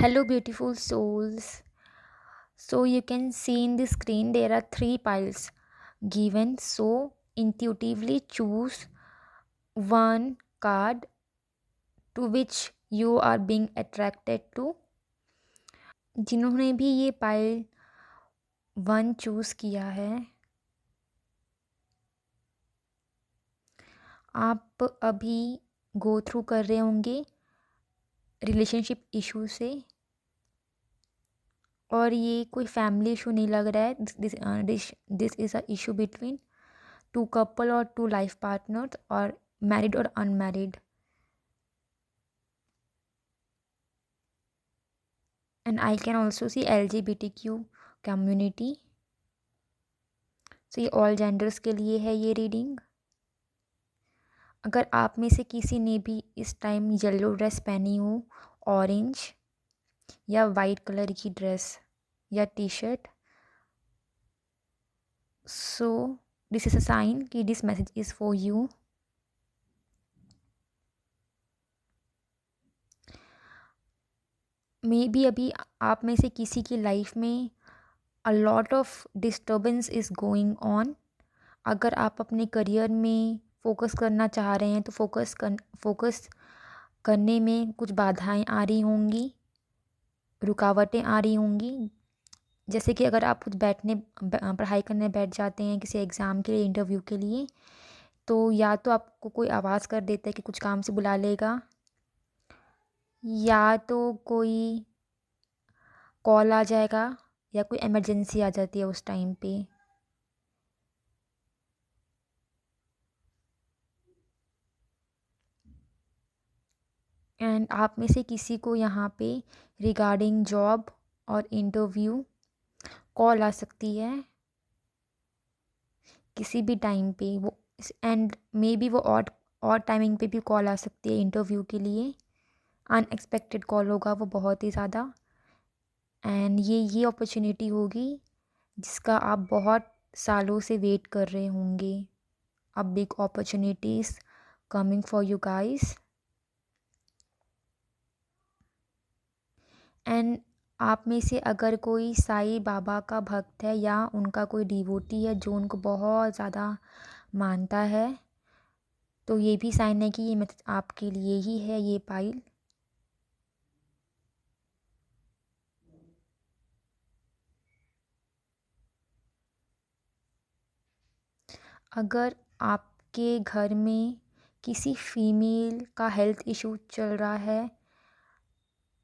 Hello, beautiful souls. So, you can see in the screen there are three piles given. So, intuitively choose one card to which you are being attracted to. जिन्होंने भी ये pile one choose किया है, आप अभी go through कर रहे होंगे रिलेशनशिप इशू से, और ये कोई फैमिली इशू नहीं लग रहा है. This is a issue between two couple और टू लाइफ पार्टनर्स, और मैरिड और unmarried. And I can also see LGBTQ community. So ये ऑल जेंडर्स के लिए है ये रीडिंग. अगर आप में से किसी ने भी इस टाइम येलो ड्रेस पहनी हो, ऑरेंज या वाइट कलर की ड्रेस या T shirt, so this is a sign कि this message is for you. Maybe अभी आप में से किसी की लाइफ में a lot of disturbance is going on. अगर आप अपने करियर में फोकस करना चाह रहे हैं तो फोकस करने में कुछ बाधाएं आ रही होंगी, रुकावटें आ रही होंगी. जैसे कि अगर आप कुछ पढ़ाई करने बैठ जाते हैं किसी एग्ज़ाम के लिए, इंटरव्यू के लिए, तो या तो आपको कोई आवाज़ कर देता है कि कुछ काम से बुला लेगा, या तो कोई कॉल आ जाएगा, या कोई इमरजेंसी आ जाती है उस टाइम पे. एंड आप में से किसी को यहाँ पे रिगार्डिंग जॉब और इंटरव्यू कॉल आ सकती है किसी भी टाइम पे. वो एंड मे बी वो और टाइमिंग पे भी कॉल आ सकती है इंटरव्यू के लिए. अनएक्सपेक्टेड कॉल होगा वो बहुत ही ज़्यादा. एंड ये अपॉर्चुनिटी होगी जिसका आप बहुत सालों से वेट कर रहे होंगे. A big opportunities coming for you guys. And आप में से अगर कोई साईं बाबा का भक्त है या उनका कोई डिवोटी है जो उनको बहुत ज़्यादा मानता है, तो ये भी साइन है कि ये मैसेज आपके लिए ही है ये पाइल. अगर आपके घर में किसी फीमेल का हेल्थ इशू चल रहा है,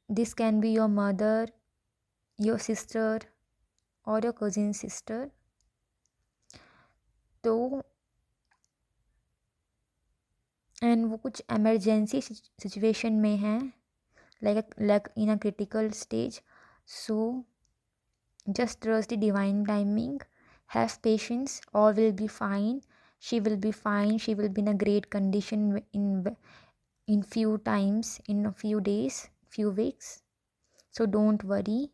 this can be your mother, your sister और योर कज़िन सिस्टर. तो एंड वो कुछ एमरजेंसी सिचुएशन में है, like in a critical stage. So just trust the divine timing. Have patience, all will be fine. She will be fine. She will be in a great condition in few times, in a few days, few weeks. So don't worry.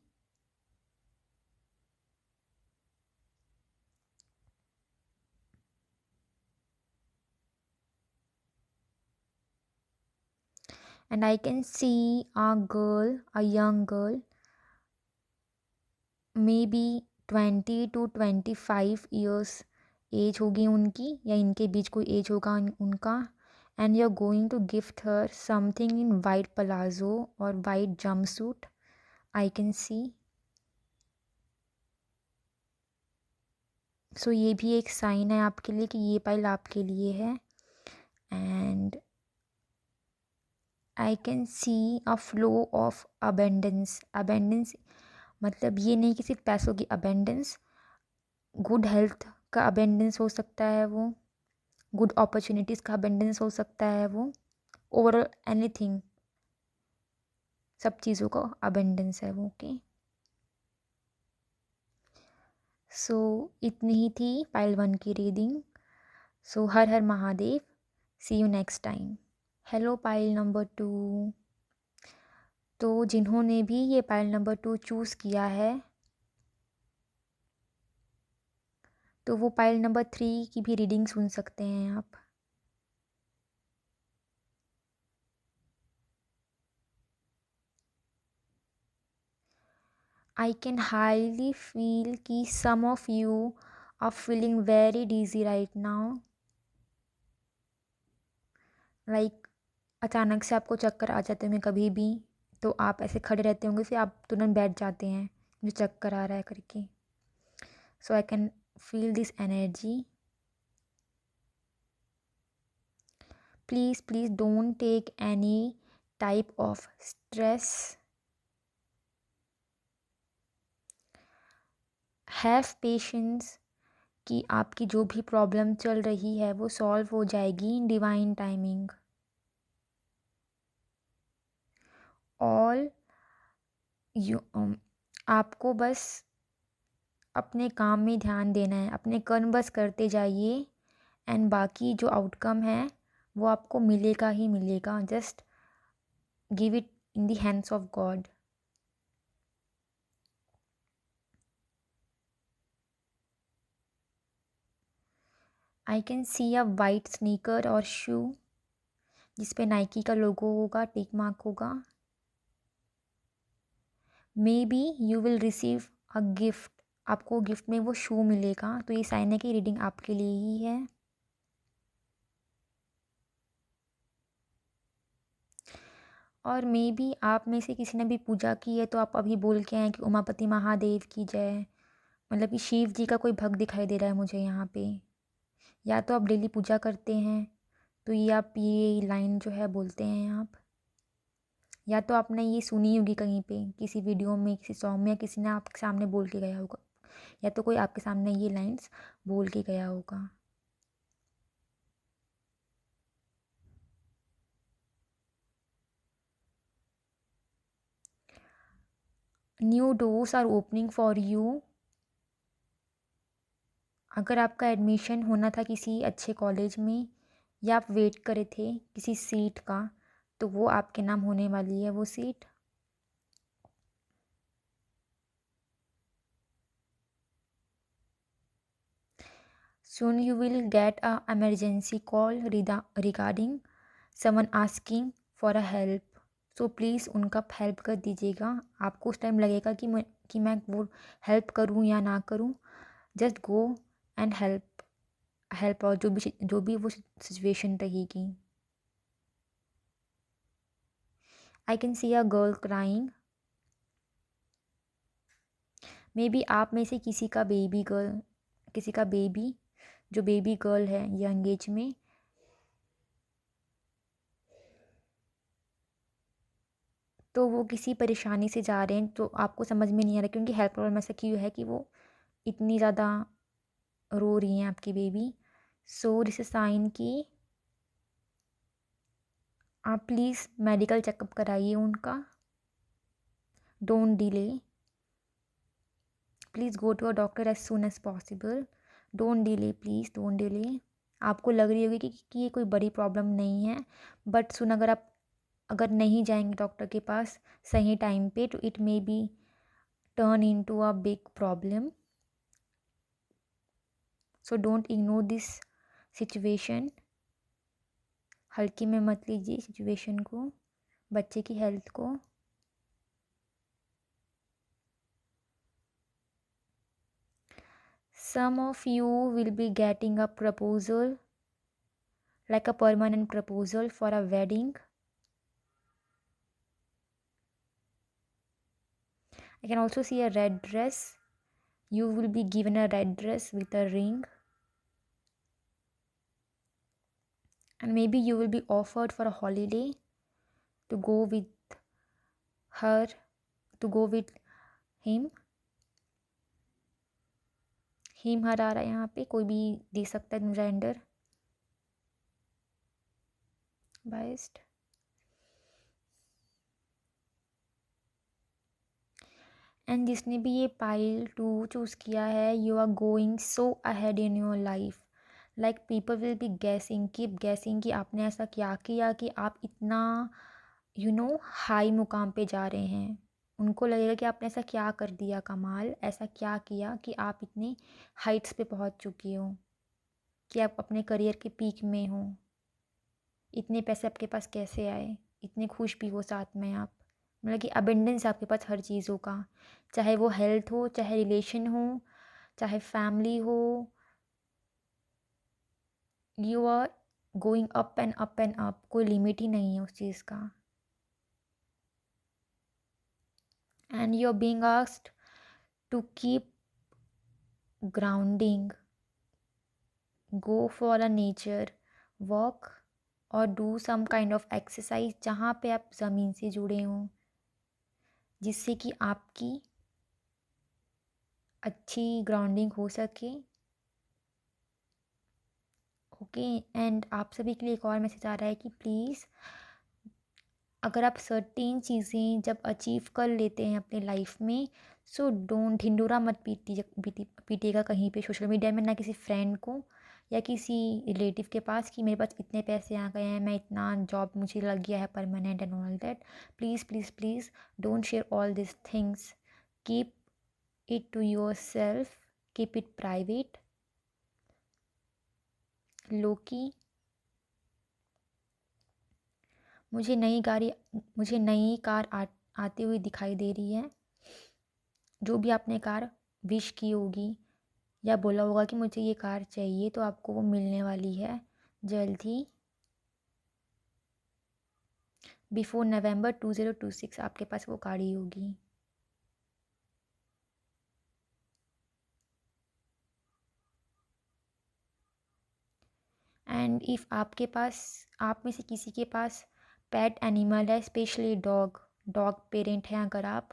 And I can see a girl, a young girl, maybe 20 to 25 years age होगी उनकी, या इनके बीच कोई age होगा उनका. And you are going to gift her something in white palazzo और white jumpsuit. I can see. So ये भी एक साइन है आपके लिए कि ये पाइल आपके लिए है. And I can C a flow of abundance मतलब ये नहीं कि सिर्फ पैसों की अबेंडेंस, गुड हेल्थ का अबेंडेंस हो सकता है वो, गुड अपॉर्चुनिटीज़ का अबेंडेंस हो सकता है वो. ओवरऑल एनीथिंग, सब चीज़ों का अबेंडेंस है वो. ओके, सो इतनी ही थी पाइल वन की रीडिंग. So Har Har Mahadev. See you next time. Hello pile number 2. तो जिन्होंने भी ये पाइल नंबर 2 चूज़ किया है, तो वो पाइल नंबर 3 की भी रीडिंग सुन सकते हैं आप. I can highly feel कि some of you are feeling very dizzy right now. Like अचानक से आपको चक्कर आ जाते होंगे कभी भी, तो आप ऐसे खड़े रहते होंगे, फिर आप तुरंत बैठ जाते हैं मुझे चक्कर आ रहा है करके. So I can feel this energy. Please don't take any type of stress. Have patience कि आपकी जो भी प्रॉब्लम चल रही है वो सॉल्व हो जाएगी in divine timing. All you आपको बस अपने काम में ध्यान देना है, अपने कर्म बस करते जाइए, एंड बाकी जो आउटकम है वो आपको मिलेगा ही मिलेगा. Just give it in the hands of God. I can C a white sneaker और शू जिसपे नाइकी का लोगो होगा, टिक मार्क होगा. May be you will receive a gift. आपको गिफ्ट में वो शू मिलेगा, तो ये साइन है कि रीडिंग आपके लिए ही है. और मे बी आप में से किसी ने भी पूजा की है, तो आप अभी बोल के आए कि उमापति महादेव की जय. मतलब कि शिव जी का कोई भक्त दिखाई दे रहा है मुझे यहाँ पे. या तो आप डेली पूजा करते हैं, तो ये आप ये लाइन जो है बोलते हैं आप. या तो आपने ये सुनी होगी कहीं पे, किसी वीडियो में, किसी सॉन्ग में, या किसी ने आपके सामने बोल के गया होगा. या तो कोई आपके सामने ये लाइंस बोल के गया होगा. New doors are opening for you. अगर आपका एडमिशन होना था किसी अच्छे कॉलेज में, या आप वेट करे थे किसी सीट का, तो वो आपके नाम होने वाली है वो seat. Soon you will get a emergency call regarding someone asking for a help. So please उनका हेल्प कर दीजिएगा. आपको उस टाइम लगेगा कि मैं वो हेल्प करूँ या ना करूँ. जस्ट गो एंड हेल्प और जो भी वो सिचुएशन रहेगी. आई can C a girl crying. May be आप में से किसी का बेबी जो बेबी गर्ल है यंग एज में, तो वो किसी परेशानी से जा रहे हैं, तो आपको समझ में नहीं आ रहा क्योंकि हेल्थ प्रॉब्लम ऐसा क्यों है कि वो इतनी ज़्यादा रो रही हैं आपकी baby. So this is sign कि आप प्लीज़ मेडिकल चेकअप कराइए उनका. Don't delay. Please go to a doctor as soon as possible. Don't delay, please don't delay. आपको लग रही होगी कि ये कोई बड़ी प्रॉब्लम नहीं है, बट सुन, अगर नहीं जाएंगे डॉक्टर के पास सही टाइम पे, तो it may be turn into a big problem. So don't ignore this situation. हल्के में मत लीजिए सिचुएशन को, बच्चे की हेल्थ को. Some of you will be getting a proposal, like a permanent proposal for a wedding. I can also see a red dress. You will be given a red dress with a ring. And maybe you will be offered for a holiday to go with her, to go with him. Him her आ रहा है यहाँ पे, कोई भी दे सकता है gender biased. And जिसने भी ये पाइल 2 चूज़ किया है, you are going so ahead in your life. Like people will be guessing, keep guessing कि आपने ऐसा क्या किया कि आप इतना हाई मुकाम पे जा रहे हैं. उनको लगेगा कि आपने ऐसा क्या कर दिया कमाल, ऐसा क्या किया कि आप इतने हाइट्स पे पहुंच चुकी हो, कि आप अपने करियर के पीक में हो. इतने पैसे आपके पास कैसे आए, इतने खुश भी हो साथ में आप. मतलब कि अबेंडेंस आपके पास हर चीज़ों का, चाहे वो हेल्थ हो, चाहे रिलेशन हो, चाहे फैमिली हो, you are going up and up and up, कोई लिमिट ही नहीं है उस चीज़ का। And you are being asked to keep grounding, go for a nature walk और do some kind of exercise जहाँ पे आप ज़मीन से जुड़े हों, जिससे कि आपकी अच्छी ग्राउंडिंग हो सके। ओके। एंड आप सभी के लिए एक और मैसेज आ रहा है कि प्लीज़, अगर आप सर्टेन चीज़ें जब अचीव कर लेते हैं अपने लाइफ में, सो डोंट, ढिंडोरा मत पीटिएगा कहीं पे सोशल मीडिया में, ना किसी फ्रेंड को या किसी रिलेटिव के पास कि मेरे पास इतने पैसे आ गए हैं, मैं इतना जॉब मुझे लग गया है permanent and all that. Please please please don't share all this things, keep it to yourself, keep it private. लोकी, मुझे नई कार आती हुई दिखाई दे रही है। जो भी आपने कार विश की होगी या बोला होगा कि मुझे ये कार चाहिए, तो आपको वो मिलने वाली है जल्द ही। बिफोर नवंबर 2026 आपके पास वो गाड़ी होगी। एंड इफ़ आपके पास, आप में से किसी के पास पेट एनिमल है, स्पेशली डॉग, डॉग पेरेंट हैं अगर आप,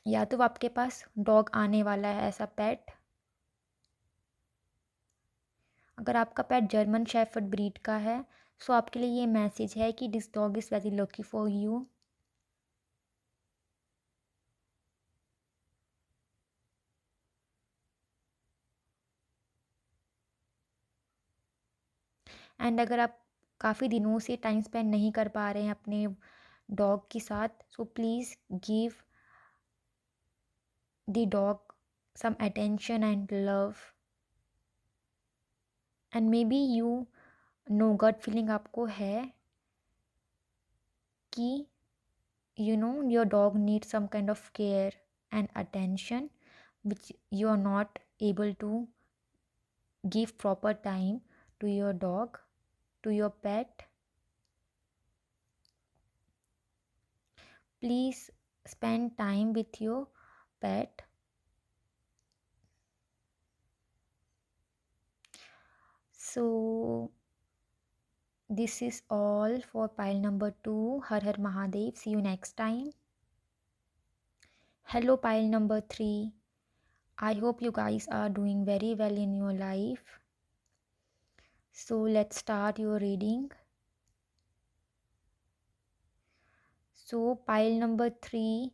या तो आपके पास डॉग आने वाला है ऐसा पेट। अगर आपका पेट जर्मन शेफर्ड ब्रीड का है, सो आपके लिए ये मैसेज है कि this dog is very lucky for you. And अगर आप काफ़ी दिनों से टाइम स्पेंड नहीं कर पा रहे हैं अपने डॉग के साथ, so please give the dog some attention and love. And maybe you know, gut feeling आपको है कि your dog needs some kind of care and attention which you are not able to give proper time to your dog, to your pet. Please spend time with your pet. So this is all for pile number 2. Har Har Mahadev. See you next time. Hello pile number 3. I hope you guys are doing very well in your life. So let's start your reading. So pile number 3,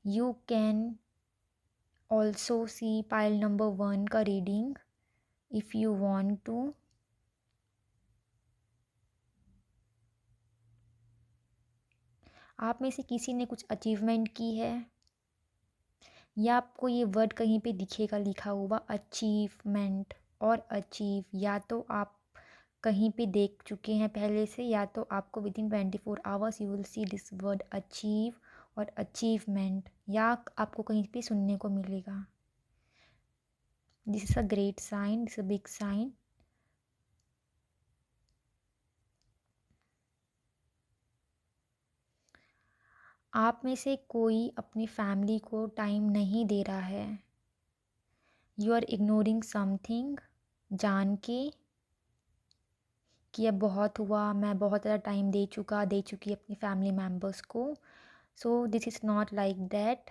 you can also see pile number 1 का reading if you want to. आप में से किसी ने कुछ achievement की है या आपको ये वर्ड कहीं पे दिखेगा लिखा हुआ अचीवमेंट और अचीव, या तो आप कहीं पे देख चुके हैं पहले से, या तो आपको within 24 hours you will see this word achieve और अचीवमेंट, या आपको कहीं पे सुनने को मिलेगा। This is a great sign, this a big sign. आप में से कोई अपनी फैमिली को टाइम नहीं दे रहा है। यू आर इग्नोरिंग समथिंग, जान के कि अब बहुत हुआ, मैं बहुत ज़्यादा टाइम दे चुकी अपनी फैमिली मेम्बर्स को। सो this is not like that.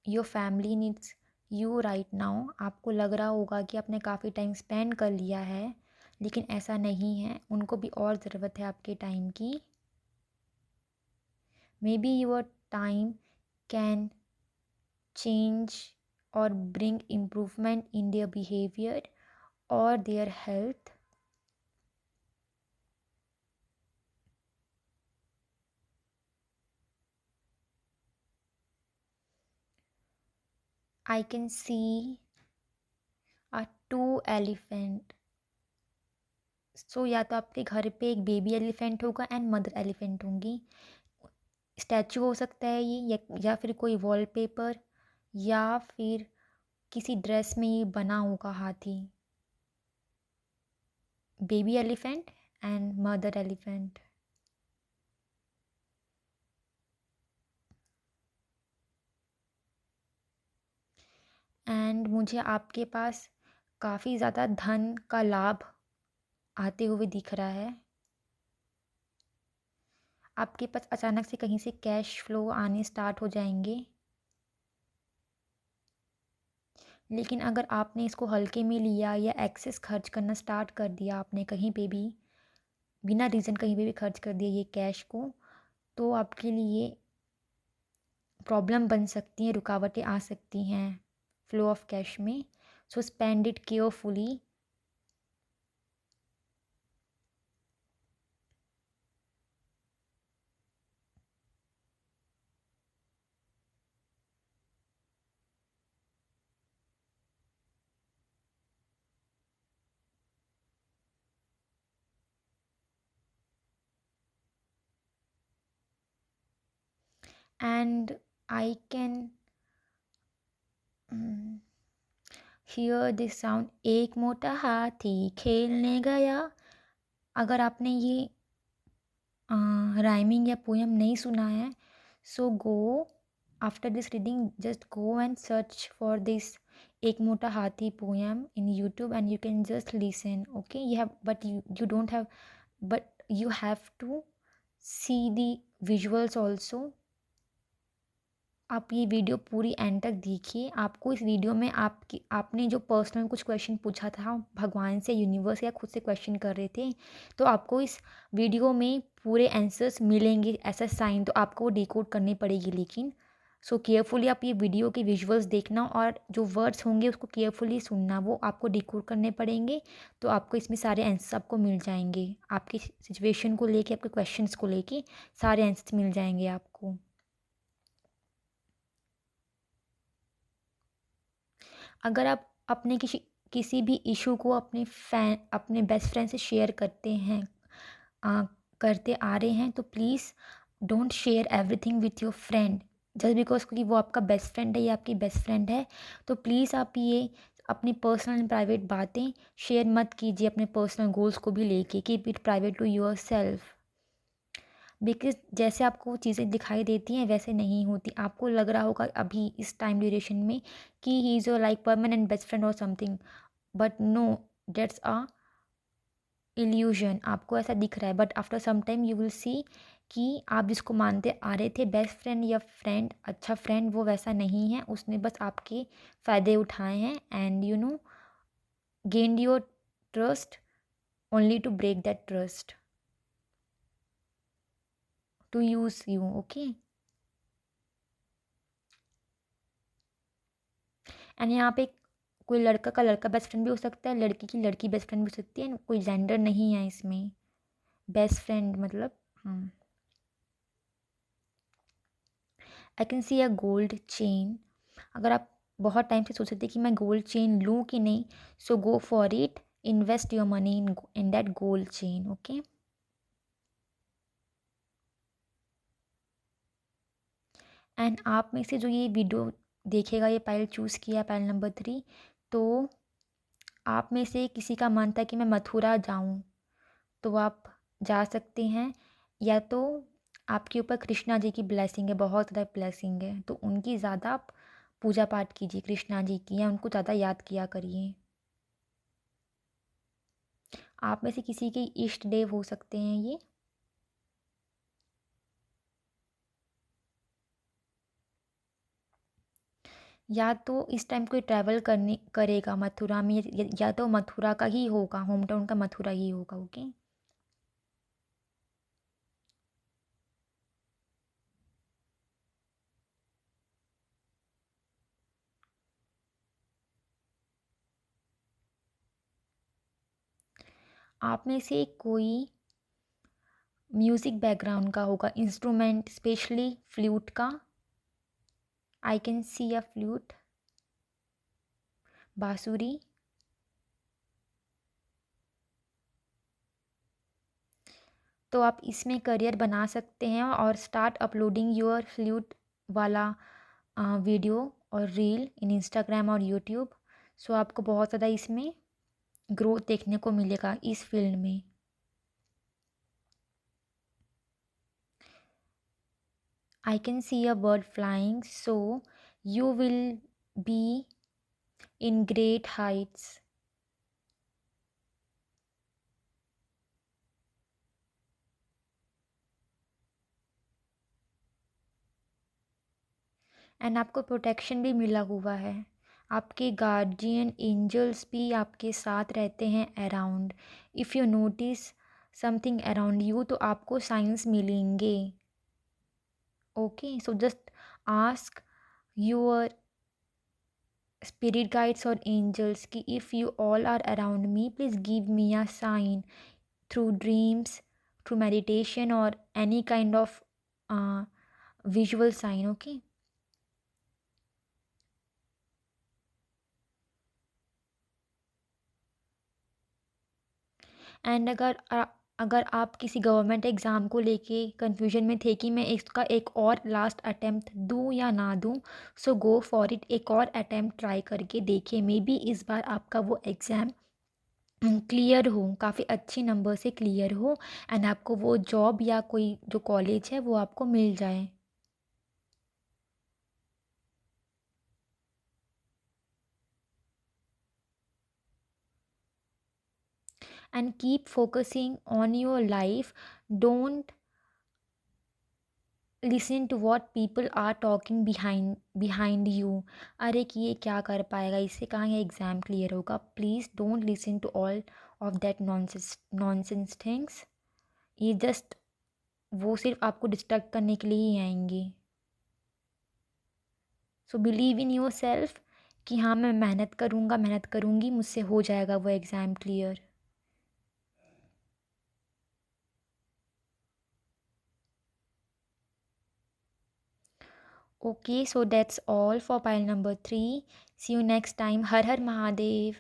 Your family needs you right now. आपको लग रहा होगा कि आपने काफ़ी टाइम स्पेंड कर लिया है, लेकिन ऐसा नहीं है, उनको भी और ज़रूरत है आपके टाइम की। May be your time can change or bring improvement in their behavior or their health. I can see a two elephant सो या तो आपके घर पे एक बेबी एलिफेंट होगा एंड मदर एलिफेंट होंगी। स्टैचू हो सकता है ये, या फिर कोई वॉलपेपर, या फिर किसी ड्रेस में ये बना होगा हाथी। Baby elephant and mother elephant. And मुझे आपके पास काफ़ी ज़्यादा धन का लाभ आते हुए दिख रहा है। आपके पास अचानक से कहीं से कैश फ्लो आने स्टार्ट हो जाएंगे। लेकिन अगर आपने इसको हल्के में लिया या एक्सेस खर्च करना स्टार्ट कर दिया, आपने कहीं पे भी बिना रीज़न कहीं पे भी खर्च कर दिया ये कैश को, तो आपके लिए प्रॉब्लम बन सकती हैं, रुकावटें आ सकती हैं फ्लो ऑफ कैश में। So spend it carefully. And I can hear this sound, एक मोटा हाथी खेलने गया। अगर आपने ये राइमिंग या पोएम नहीं सुना है, so go after this reading, just go and search for this एक मोटा हाथी poem in YouTube and you can just listen, okay. You have but you don't have, but you have to see the visuals also. आप ये video पूरी and तक देखिए। आपको इस वीडियो में आपने जो पर्सनल कुछ क्वेश्चन पूछा था भगवान से, यूनिवर्स, या खुद से क्वेश्चन कर रहे थे, तो आपको इस वीडियो में पूरे आंसर्स मिलेंगे ऐसा साइन, तो आपको वो डिकोड करनी पड़ेगी। लेकिन सो केयरफुली आप ये वीडियो के विजुअल्स देखना, और जो वर्ड्स होंगे उसको केयरफुली सुनना, वो आपको डिकोड करने पड़ेंगे। तो आपको इसमें सारे आंसर्स आपको मिल जाएंगे, आपकी सिचुएशन को लेके, आपके क्वेश्चंस को लेके सारे आंसर्स मिल जाएंगे आपको। अगर आप अपने किसी भी इशू को अपने बेस्ट फ्रेंड से शेयर करते हैं, आ, करते आ रहे हैं, तो please don't share everything with your friend just because, क्योंकि वो आपका बेस्ट फ्रेंड है या आपकी बेस्ट फ्रेंड है। तो प्लीज़ आप ये अपनी पर्सनल एंड प्राइवेट बातें शेयर मत कीजिए अपने पर्सनल गोल्स को भी लेके। Keep it private to yourself. Because जैसे आपको चीज़ें दिखाई देती हैं वैसे नहीं होती। आपको लग रहा होगा अभी इस टाइम ड्यूरेशन में कि he is your like permanent best friend और something, but no, that's a illusion. आपको ऐसा दिख रहा है, but after some time you will see कि आप जिसको मानते आ रहे थे बेस्ट फ्रेंड या फ्रेंड, अच्छा फ्रेंड, वो वैसा नहीं है। उसने बस आपके फ़ायदे उठाए हैं, and you know gained your trust only to break that trust, to use you, okay. And यहाँ पे कोई लड़का का लड़का बेस्ट फ्रेंड भी हो सकता है, लड़की की लड़की बेस्ट फ्रेंड भी हो सकती है, कोई जेंडर नहीं है इसमें। बेस्ट फ्रेंड मतलब, आई can C a gold chain. अगर आप बहुत टाइम से सोच रहे थे कि मैं गोल्ड चेन लूँ कि नहीं, so go for it. Invest your money in that gold chain, okay. And आप में से जो ये वीडियो देखेगा, ये पाइल चूज़ किया, पाइल नंबर 3, तो आप में से किसी का मन था कि मैं मथुरा जाऊं, तो आप जा सकते हैं। या तो आपके ऊपर कृष्णा जी की ब्लेसिंग है, बहुत ज़्यादा ब्लेसिंग है, तो उनकी ज़्यादा आप पूजा पाठ कीजिए कृष्णा जी की, या उनको ज़्यादा याद किया करिए। आप में से किसी के इष्ट देव हो सकते हैं ये। या तो इस टाइम कोई ट्रैवल करने करेगा मथुरा में, या तो मथुरा का ही होगा, होम टाउन का मथुरा ही होगा, ओके। आप में से कोई म्यूज़िक बैकग्राउंड का होगा, इंस्ट्रूमेंट, स्पेशली फ्लूट का। आई कैन सी अ फ्लूट, बांसुरी, तो आप इसमें करियर बना सकते हैं और स्टार्ट अपलोडिंग योर फ्लूट वाला वीडियो और रील इन इंस्टाग्राम और यूट्यूब। सो आपको बहुत ज़्यादा इसमें ग्रोथ देखने को मिलेगा इस फील्ड में। I can see a bird flying, so you will be in great heights. And आपको प्रोटेक्शन भी मिला हुआ है। आपके गार्जियन एंजल्स भी आपके साथ रहते हैं around. If you notice something around you तो आपको साइंस मिलेंगे। Okay, so just ask your spirit guides और एंजल्स कि if you all are around me please give me a sign through dreams, through meditation or any kind of visual sign. Okay. And अगर आप किसी government exam को लेके confusion में थे कि मैं इसका एक और लास्ट अटेम्प्ट दूं या ना दूं, सो गो फॉर इट। एक और अटेम्प्ट ट्राई करके देखिए, मे बी इस बार आपका वो एग्ज़ाम क्लियर हो, काफ़ी अच्छी नंबर से क्लियर हो एंड आपको वो जॉब या कोई जो कॉलेज है वो आपको मिल जाए। And keep focusing on your life. Don't listen to what people are talking behind you. अरे कि ये क्या कर पाएगा, इससे कहाँ ये एग्ज़ाम क्लियर होगा। Please don't listen to all of that nonsense things. ये जस्ट वो सिर्फ आपको डिस्ट्रैक्ट करने के लिए ही आएंगे। So believe in yourself कि हाँ मैं मेहनत करूँगा, मेहनत करूँगी, मुझसे हो जाएगा वो exam clear. Okay, so that's all for pile number 3। See you next time. Har Har Mahadev.